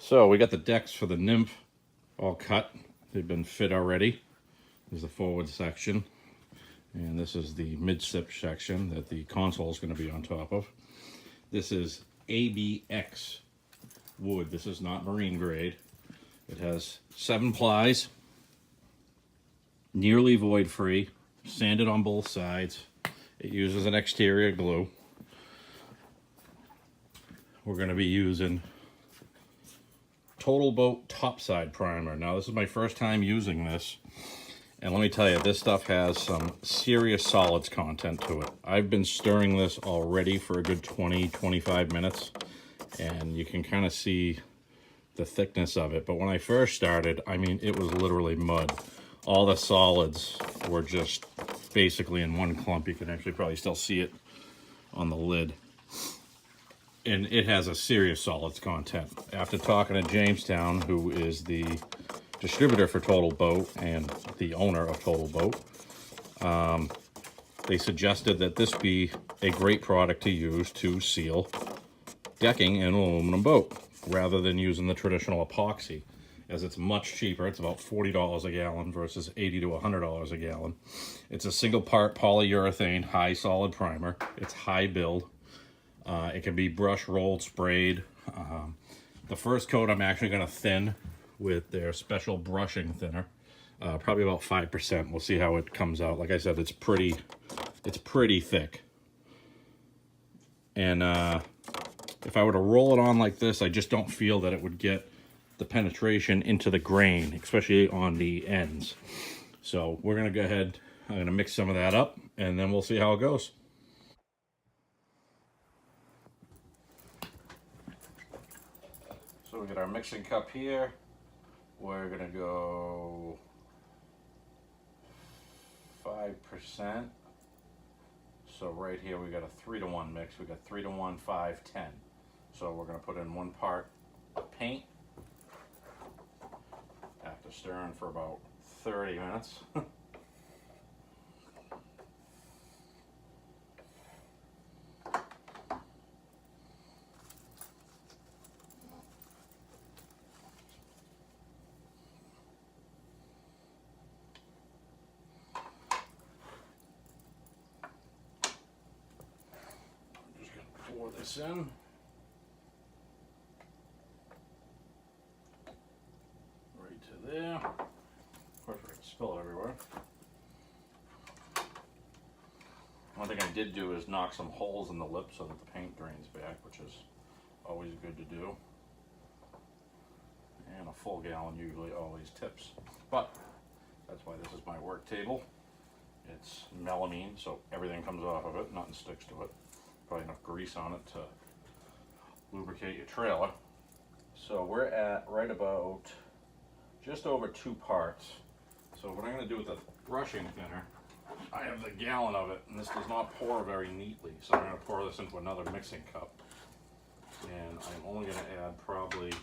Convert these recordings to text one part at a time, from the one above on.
So we got the decks for the Nymph all cut. They've been fit already. There's the forward section, and this is the mid-sip section that the console is going to be on top of. This is ABX wood. This is not marine grade. It has 7 plies, nearly void free, sanded on both sides. It uses an exterior glue. We're going to be using Total Boat topside primer. Now this is my first time using this, and let me tell you, this stuff has some serious solids content to it. I've been stirring this already for a good 20-25 minutes, and you can kind of see the thickness of it. But when I first started, I mean, it was literally mud. All the solids were just basically in one clump. You can actually probably still see it on the lid. And it has a serious solids content. After talking to Jamestown, who is the distributor for Total Boat and the owner of Total Boat, they suggested that this be a great product to use to seal decking in an aluminum boat, rather than using the traditional epoxy, as it's much cheaper. It's about $40 a gallon versus $80 to $100 a gallon. It's a single part polyurethane high solid primer. It's high build. It can be brush rolled, sprayed. The first coat I'm actually going to thin with their special brushing thinner, probably about 5%. We'll see how it comes out. Like I said, it's pretty thick. And if I were to roll it on like this, I just don't feel that it would get the penetration into the grain, especially on the ends. So we're going to go ahead, I'm going to mix some of that up, and then we'll see how it goes. So we got our mixing cup here. We're gonna go 5%. So right here we got a 3-to-1 mix. We got 3-to-1, 5, 10. So we're gonna put in 1 part of paint after stirring for about 30 minutes. Pour this in. Right to there. Of course, we're going to spill it everywhere. One thing I did do is knock some holes in the lip so that the paint drains back, which is always good to do. And a full gallon usually always tips. But that's why this is my work table. It's melamine, so everything comes off of it, nothing sticks to it. Probably enough grease on it to lubricate your trailer. So we're at right about just over 2 parts. So what I'm going to do with the brushing thinner, I have the gallon of it, and this does not pour very neatly. So I'm going to pour this into another mixing cup. And I'm only going to add probably,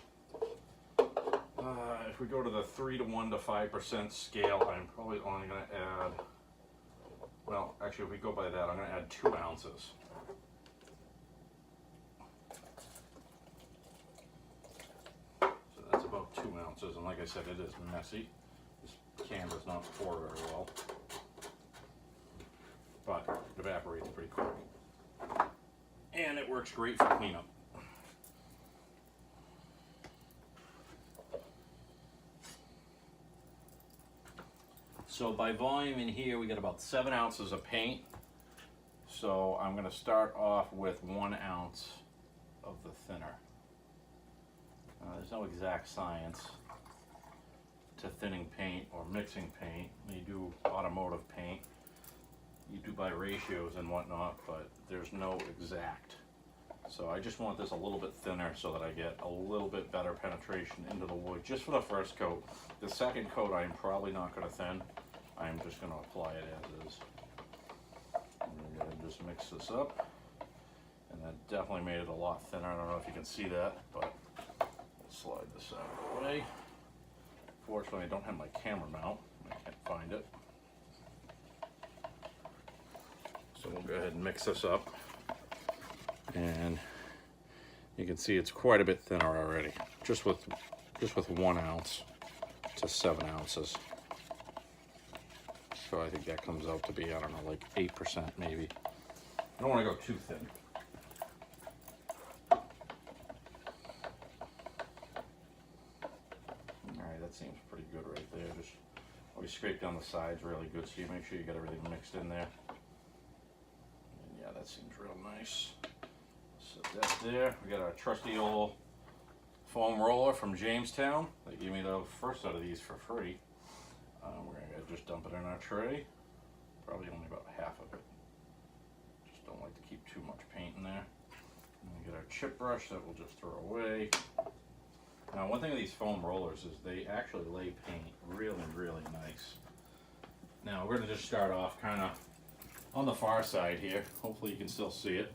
if we go to the 3-to-1 to 5% scale, I'm probably only going to add, well, actually if we go by that, I'm going to add 2 ounces. About 2 ounces, and like I said, it is messy. This can does not pour very well, but it evaporates pretty quick, and it works great for cleanup. So by volume in here, we got about 7 ounces of paint. So I'm going to start off with 1 ounce of the thinner. There's no exact science to thinning paint or mixing paint. You do automotive paint, you do by ratios and whatnot, but there's no exact. So I just want this a little bit thinner so that I get a little bit better penetration into the wood, just for the first coat. The second coat I'm probably not going to thin. I'm just going to apply it as is. I'm going to just mix this up, and that definitely made it a lot thinner. I don't know if you can see that, but slide this out of the way. Fortunately, I don't have my camera mount. I can't find it. So we'll go ahead and mix this up. And You can see it's quite a bit thinner already, just with 1 ounce to 7 ounces. So I think that comes out to be, I don't know, like 8% maybe. I don't want to go too thin. Alright, that seems pretty good right there. Just always scrape down the sides really good so you make sure you get everything mixed in there. And yeah, that seems real nice. Set that there. We got our trusty old foam roller from Jamestown. They gave me the first set of these for free. We're going to just dump it in our tray. Probably only about half of it. Just don't like to keep too much paint in there. And we get our chip brush that we'll just throw away. Now, one thing with these foam rollers is they actually lay paint really, really nice. Now, we're going to just start off kind of on the far side here. Hopefully you can still see it.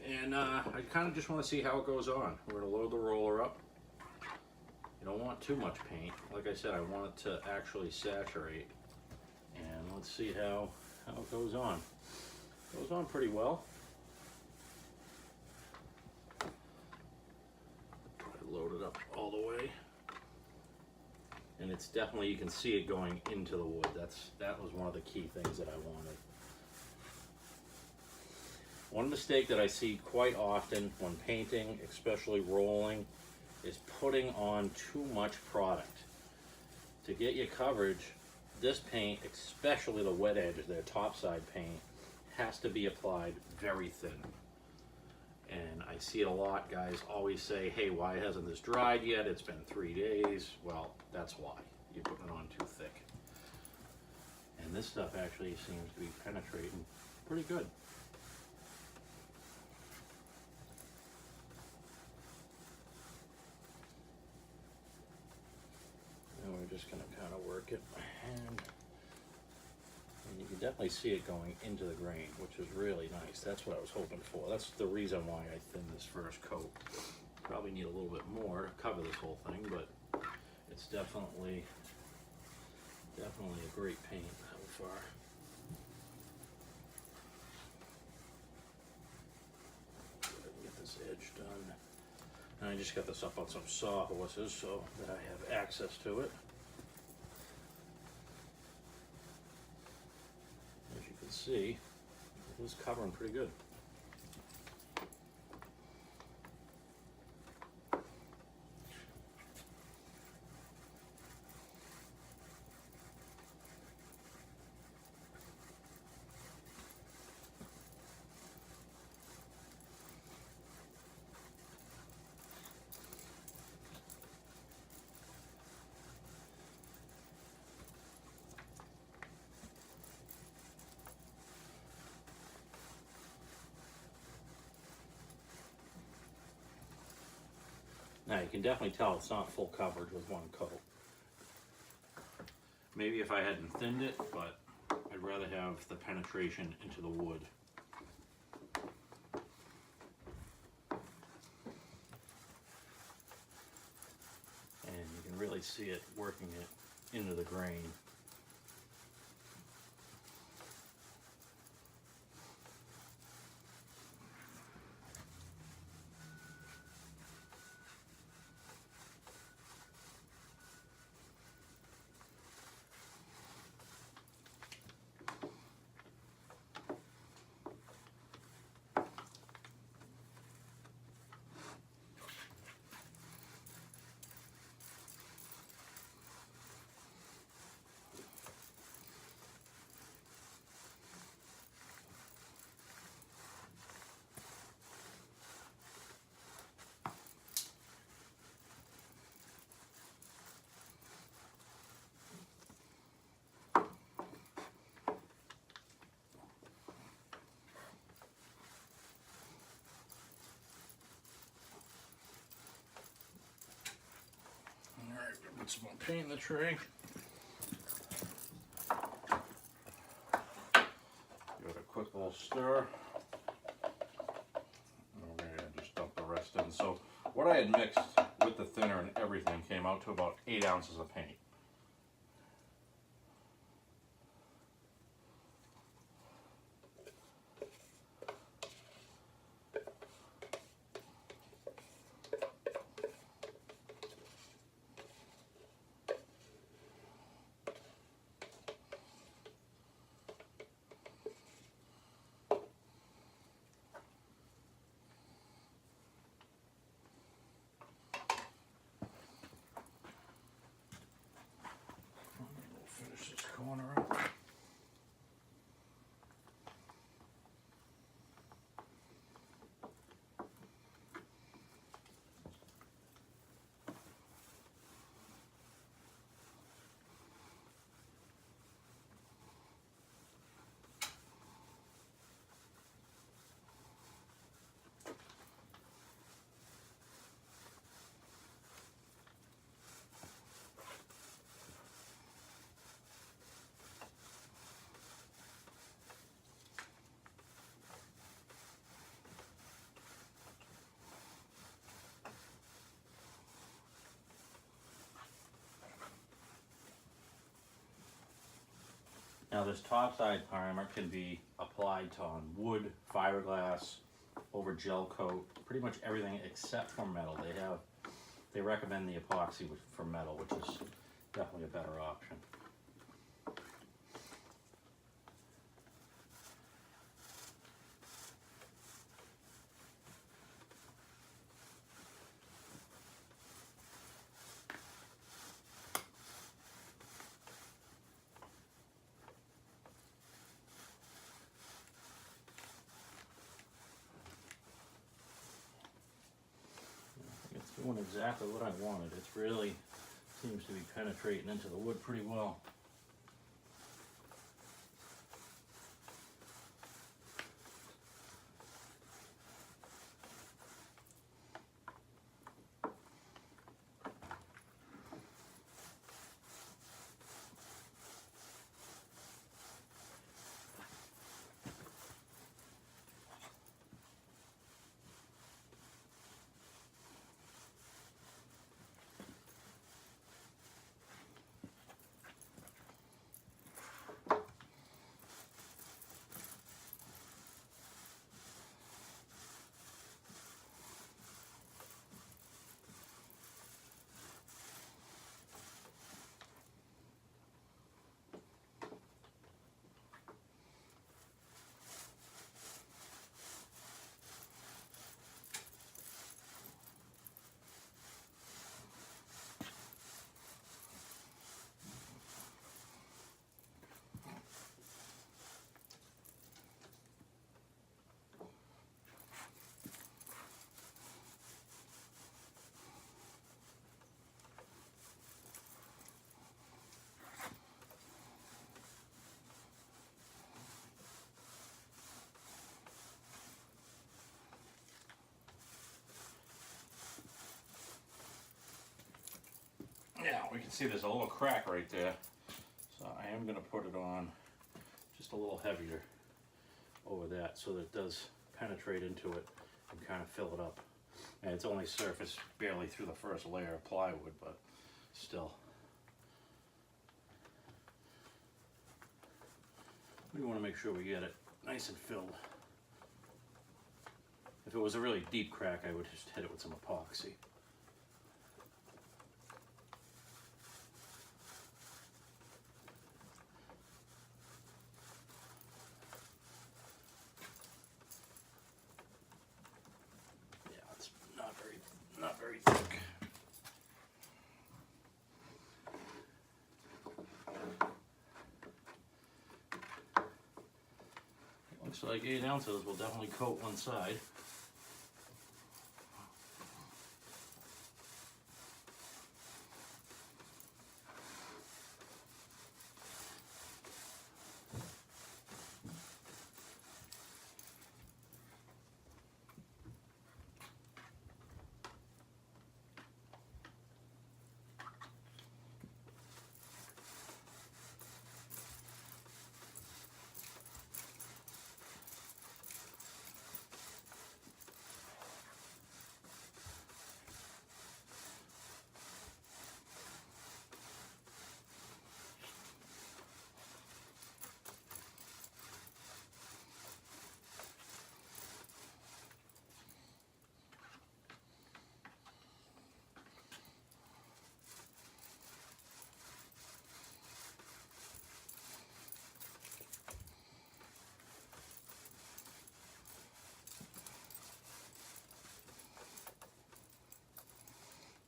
And I kind of just want to see how it goes on. We're going to load the roller up. You don't want too much paint. Like I said, I want it to actually saturate. And let's see how it goes on. It goes on pretty well. I load it up all the way. And it's definitely, you can see it going into the wood. That was one of the key things that I wanted. One mistake that I see quite often when painting, especially rolling, is putting on too much product. To get your coverage, this paint, especially the wet edges, their topside paint, has to be applied very thin. And I see it a lot, guys always say, hey, why hasn't this dried yet? It's been 3 days. Well, that's why. You're putting it on too thick. And this stuff actually seems to be penetrating pretty good. We're just going to kind of work it by hand. And you can definitely see it going into the grain, which is really nice. That's what I was hoping for. That's the reason why I thinned this first coat. Probably need a little bit more to cover this whole thing, but it's definitely a great paint so far. Get this edge done. And I just got this up on some sawhorses so that I have access to it. As you can see, it is covering pretty good. Now you can definitely tell it's not full coverage with one coat. Maybe if I hadn't thinned it, but I'd rather have the penetration into the wood. And you can really see it working it into the grain. Put some more paint in the tray. Give it a quick little stir. Okay, and just dump the rest in. So what I had mixed with the thinner and everything came out to about 8 ounces of paint. Now this topside primer can be applied to on wood, fiberglass, over gel coat, pretty much everything except for metal. They recommend the epoxy for metal, which is definitely a better option. It's doing exactly what I wanted. It really seems to be penetrating into the wood pretty well. Yeah, we can see there's a little crack right there. So I am going to put it on just a little heavier over that so that it does penetrate into it and kind of fill it up. And it's only surfaced barely through the first layer of plywood, but still. We want to make sure we get it nice and filled. If it was a really deep crack, I would just hit it with some epoxy. Not very thick. Looks like 8 ounces will definitely coat one side.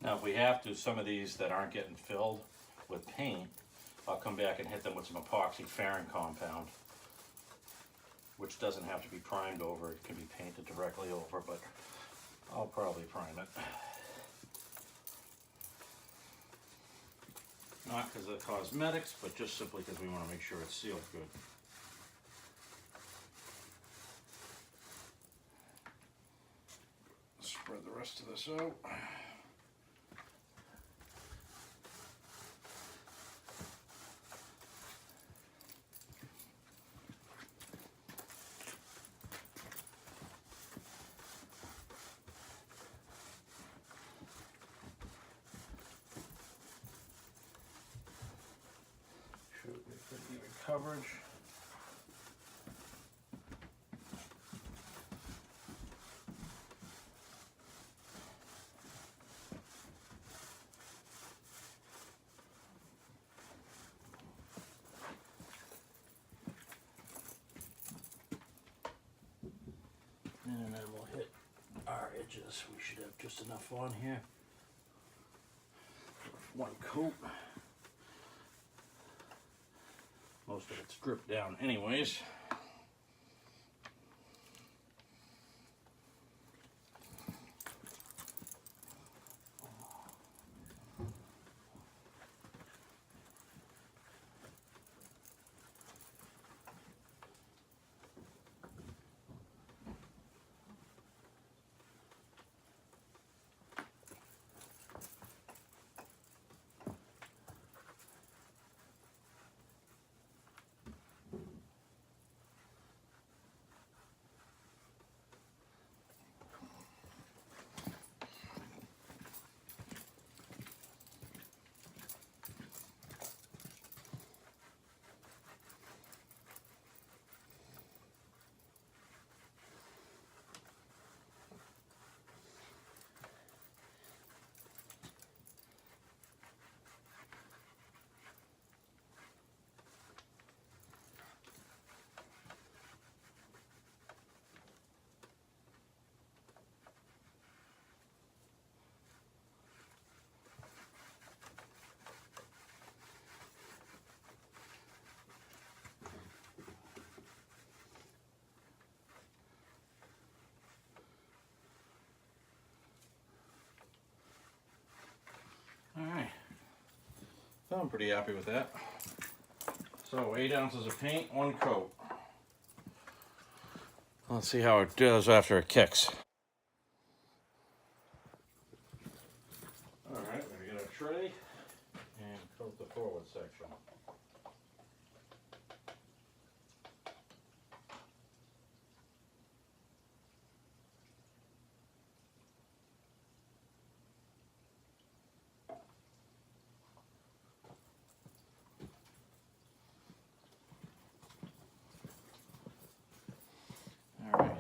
Now if we have to, some of these that aren't getting filled with paint, I'll come back and hit them with some epoxy fairing compound, which doesn't have to be primed over, it can be painted directly over, but I'll probably prime it. Not because of cosmetics, but just simply because we want to make sure it's sealed good. Spread the rest of this out. Should be pretty even coverage. And then we'll hit our edges. We should have just enough on here. One coat. Most of it's dripped down anyways. Alright, so I'm pretty happy with that. So 8 ounces of paint, 1 coat. Let's see how it does after it kicks. Alright, we're going to get a tray and coat the forward section. Alright.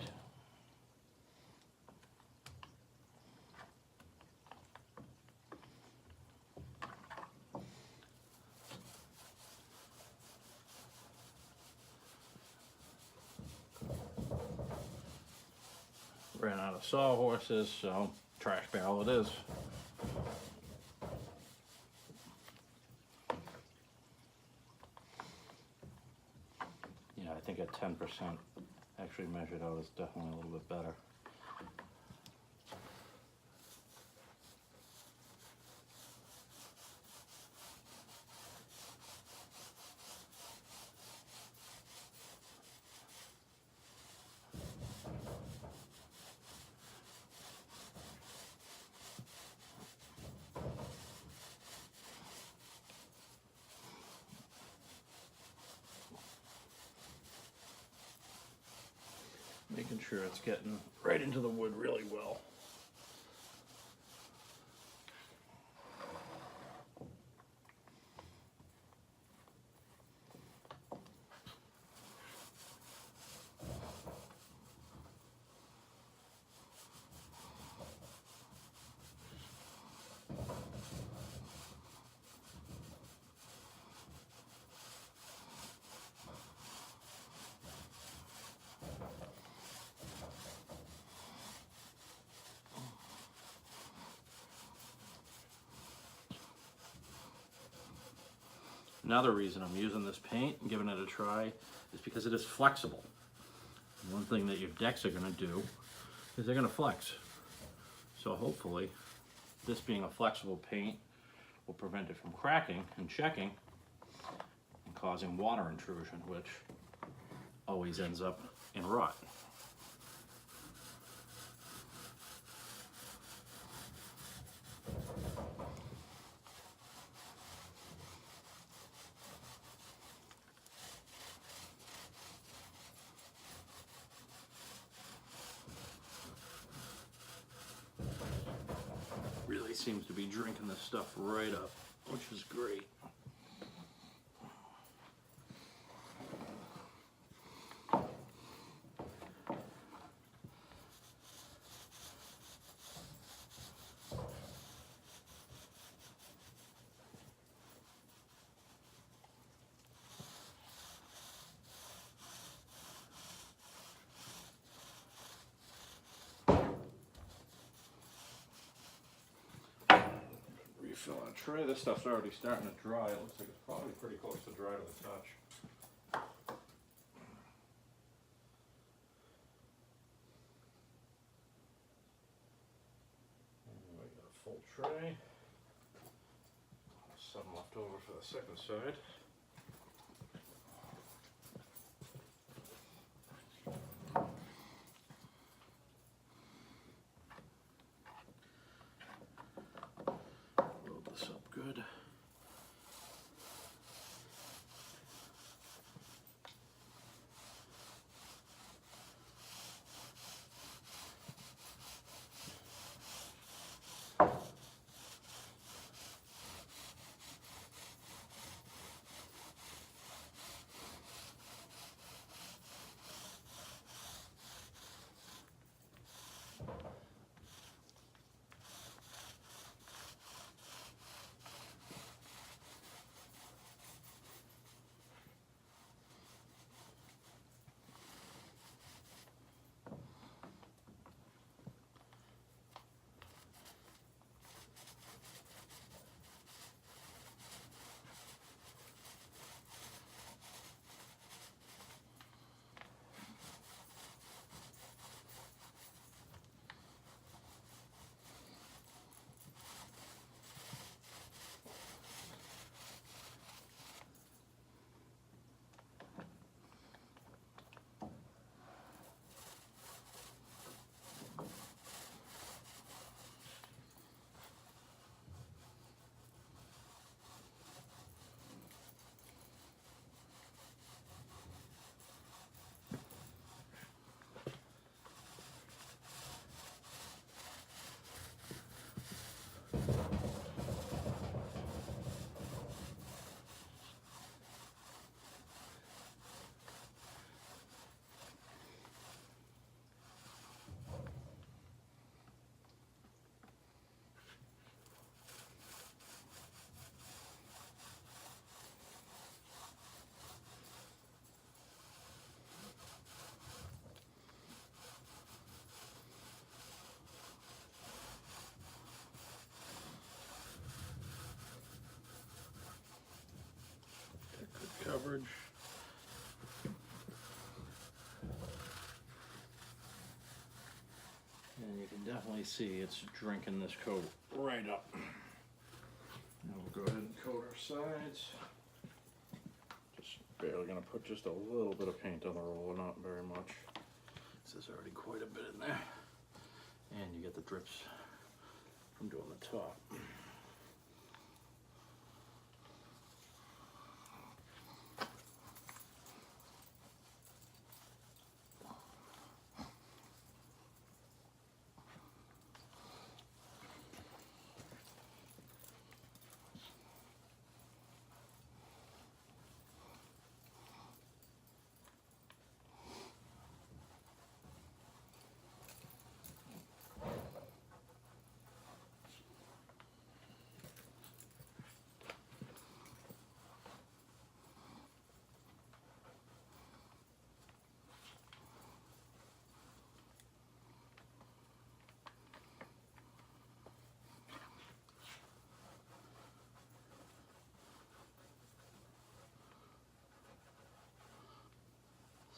Ran out of sawhorses, so trash barrel it is. Yeah, I think at 10% actually measured out is definitely a little bit better. Making sure it's getting right into the wood really well. Another reason I'm using this paint and giving it a try is because it is flexible. And one thing that your decks are going to do is they're going to flex. So hopefully this being a flexible paint will prevent it from cracking and checking and causing water intrusion, which always ends up in rot. Really seems to be drinking this stuff right up, which is great. fill in a tray. This stuff's already starting to dry. It looks like it's probably pretty close to dry to the touch. And we got a full tray. Some left over for the second side. Load this up good. Good coverage. And you can definitely see it's drinking this coat right up. Now we'll go ahead and coat our sides. Just barely gonna put just a little bit of paint on the roller, not very much. There's already quite a bit in there. And you get the drips from doing the top.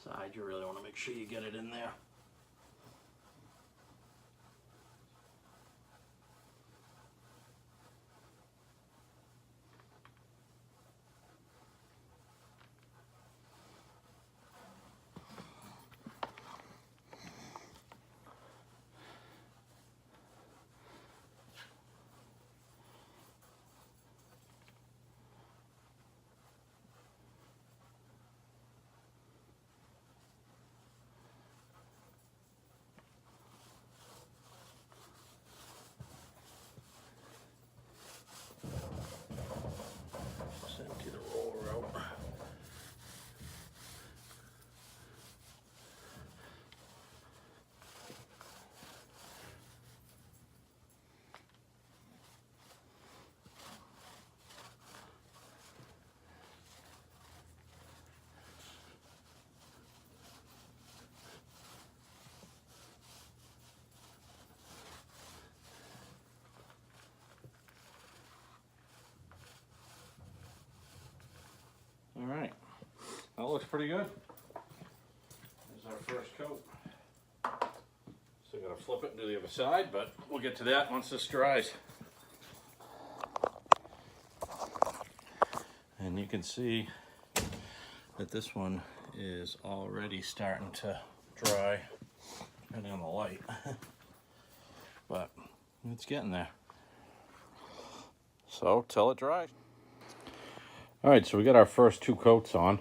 Side, you really want to make sure you get it in there. looks pretty good. There's our first coat. So I gotta flip it and do the other side, but we'll get to that once this dries. And you can see that this one is already starting to dry, depending on the light. But it's getting there. So till it dries. All right, so we got our first 2 coats on.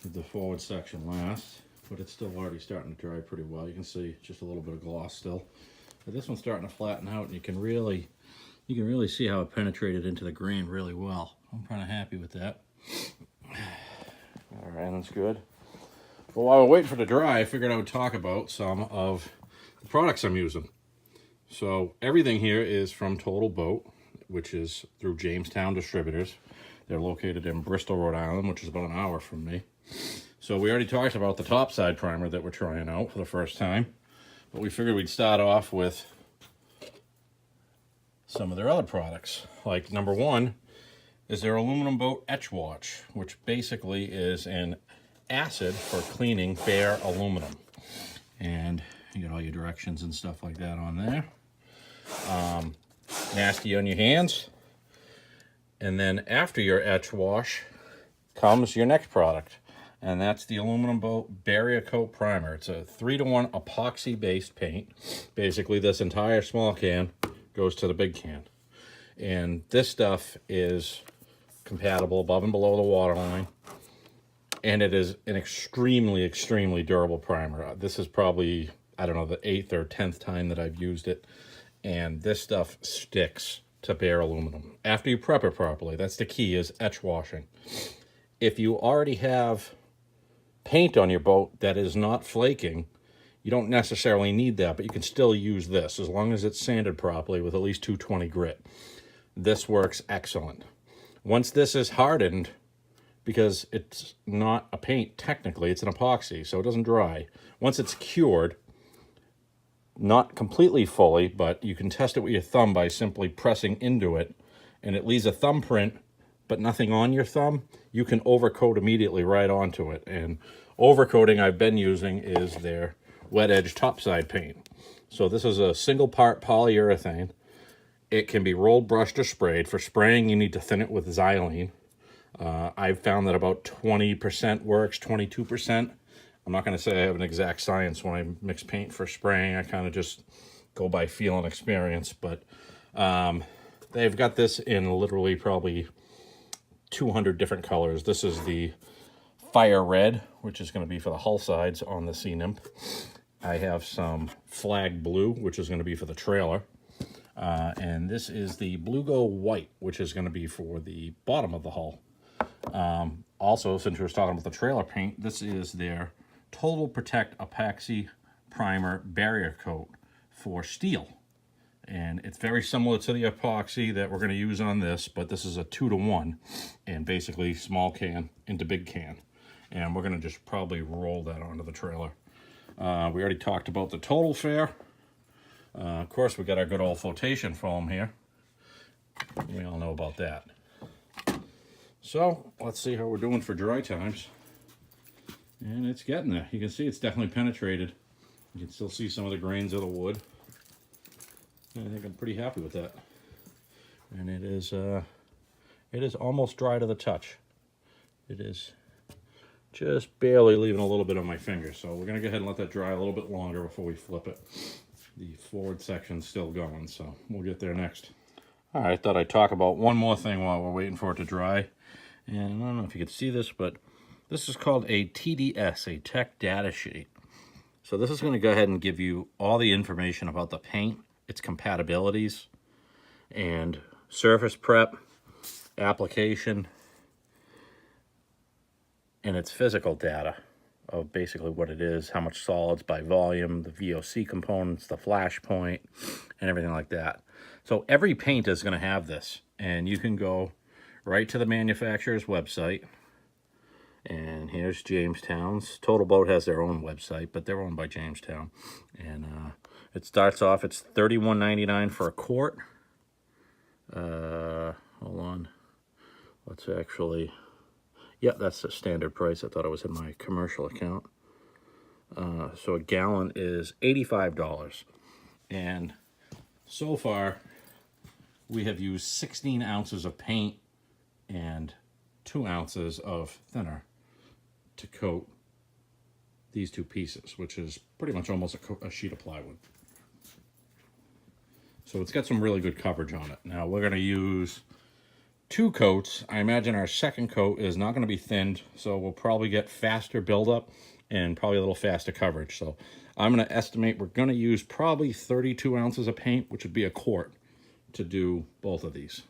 Did the forward section last, but it's still already starting to dry pretty well. You can see just a little bit of gloss still. But this one's starting to flatten out, and you can really see how it penetrated into the grain really well. I'm kind of happy with that. All right, that's good. Well, while we're waiting for it to dry, I figured I would talk about some of the products I'm using. So everything here is from Total Boat, which is through Jamestown Distributors. They're located in Bristol, Rhode Island, which is about an hour from me. So we already talked about the topside primer that we're trying out for the first time, but we figured we'd start off with some of their other products. Like number 1 is their aluminum boat etch wash, which basically is an acid for cleaning bare aluminum. And you get all your directions and stuff like that on there. Nasty on your hands. And then after your etch wash comes your next product, and that's the Aluminum Boat Barrier Coat Primer. It's a 3-to-1 epoxy-based paint. Basically, this entire small can goes to the big can. And this stuff is compatible above and below the waterline, and it is an extremely, extremely durable primer. This is probably, I don't know, the 8th or 10th time that I've used it, and this stuff sticks to bare aluminum. After you prep it properly, that's the key, is etch washing. If you already have paint on your boat that is not flaking, you don't necessarily need that, but you can still use this as long as it's sanded properly with at least 220 grit. This works excellent. Once this is hardened, because it's not a paint technically, it's an epoxy, so it doesn't dry. Once it's cured, not completely fully, but you can test it with your thumb by simply pressing into it, and it leaves a thumbprint, but nothing on your thumb. You can overcoat immediately right onto it. And overcoating I've been using is their wet edge topside paint. So this is a single part polyurethane. It can be rolled, brushed, or sprayed. For spraying, you need to thin it with xylene. I've found that about 20% works, 22%. I'm not going to say I have an exact science when I mix paint for spraying. I kind of just go by feel and experience. But they've got this in literally probably 200 different colors. This is the fire red, which is going to be for the hull sides on the Sea Nymph. I have some flag blue, which is going to be for the trailer. And this is the Bluego white, which is going to be for the bottom of the hull. Also, since we were talking about the trailer paint, this is their Total Protect Epoxy Primer Barrier Coat for steel. And it's very similar to the epoxy that we're going to use on this, but this is a 2-to-1, and basically small can into big can. And we're going to just probably roll that onto the trailer. We already talked about the Total Fair. Of course, we got our good old flotation foam here. We all know about that. So let's see how we're doing for dry times. And it's getting there. You can see it's definitely penetrated. You can still see some of the grains of the wood. And I think I'm pretty happy with that. And it is almost dry to the touch. It is just barely leaving a little bit on my finger. So we're going to go ahead and let that dry a little bit longer before we flip it. The forward section's still going, so we'll get there next. All right, I thought I'd talk about one more thing while we're waiting for it to dry. And I don't know if you could see this, but this is called a TDS, a Tech Data Sheet. So this is going to go ahead and give you all the information about the paint, its compatibilities, and surface prep, application, and its physical data of basically what it is, how much solids by volume, the VOC components, the flash point, and everything like that. So every paint is going to have this, and you can go right to the manufacturer's website. And here's Jamestown's. Total Boat has their own website, but they're owned by Jamestown. And it starts off, it's $31.99 for a quart. Hold on. Let's actually, Yeah, that's the standard price. I thought it was in my commercial account. So a gallon is $85. And so far, we have used 16 ounces of paint and 2 ounces of thinner to coat these two pieces, which is pretty much almost a sheet of plywood. So it's got some really good coverage on it. Now we're going to use 2 coats. I imagine our second coat is not going to be thinned, so we'll probably get faster buildup and probably a little faster coverage. So I'm going to estimate we're going to use probably 32 ounces of paint, which would be a quart, to do both of these.